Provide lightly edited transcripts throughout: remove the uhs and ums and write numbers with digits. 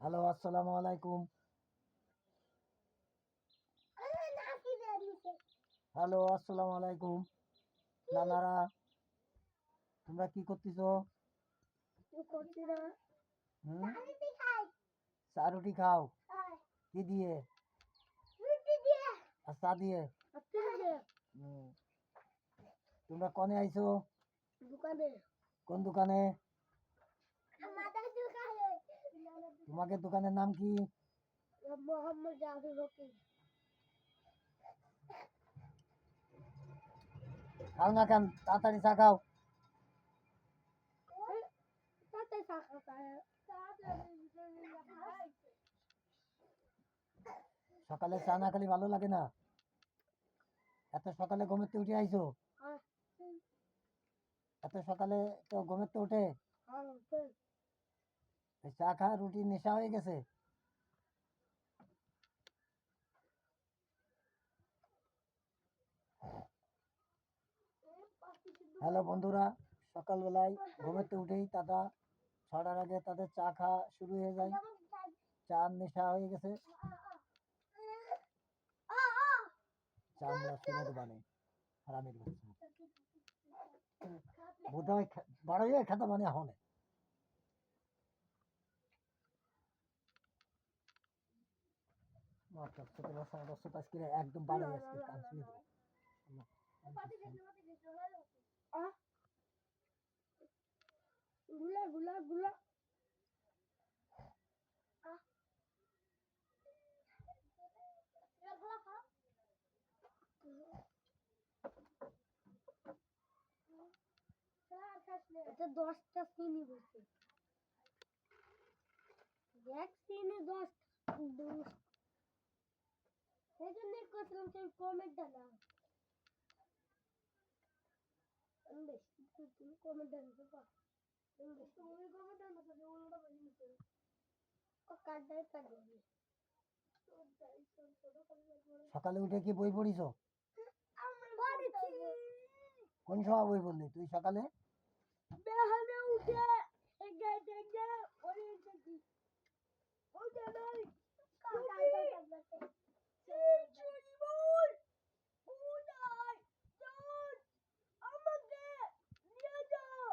Hello, আসসালামু আলাইকুম। Hello, আসসালামু আলাইকুম। নানারা, তোমরা কি করতেছো? হুম, চা রুটি খাও? কি দিয়ে? আর চা দিয়ে? হুম, তোমরা কনে আইছো? কোন দোকানে? তোমাকে দোকানের নাম কি? মোহাম্মদ জাফর হকিম। খাও না কেন? তাড়াতাড়ি চা খাও। সকালে চা না খেলে ভালো লাগে না? এত সকালে ঘুমের থেকে উঠে আইছো? এত সকালে তো ঘুমের থেকে উঠে এই চা খা রুটি নেশা হয়ে গেছে? হ্যালো বন্ধুরা, সকালবেলায় ঘুমের থেকে উঠেই তারা 6টার আগে তাদের চা খাওয়া শুরু হয়ে যায়। চা নেশা হয়ে গেছে। চা আমরা শুনে তো বানে হারামের বাচ্চা। বোধহয় বড় হয়ে খেতে মানে হনে একদম বাড়ে আজকে কান শুনে দেবো। গুলা গুলা গুলা এটা 10টা চিনি বসে। এক চিনি 10 সেই জন্য করছিলাম তুমি কমেন্টটা না তুমি কমেন্টটা নিতে পারো তুমি কমেন্টটা না তুমি ওটা বলি ও কাটবে কাটবে সকালে উঠে কি বই পড়িছো? কোন সময় বই পড়লি তুই সকালে? বেহানে উঠে এগে এগে ওরে এসেছি ও জানাই চুরি বল ও নাই চল আমাকে নিয়ে যাও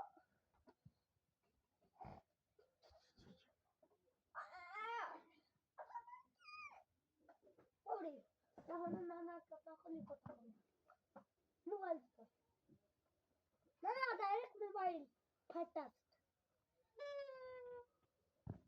ওরে তাহলে নানা তখনই কথা বলে মোবাইল না না ডাইরেক্ট মোবাইল ফাটাস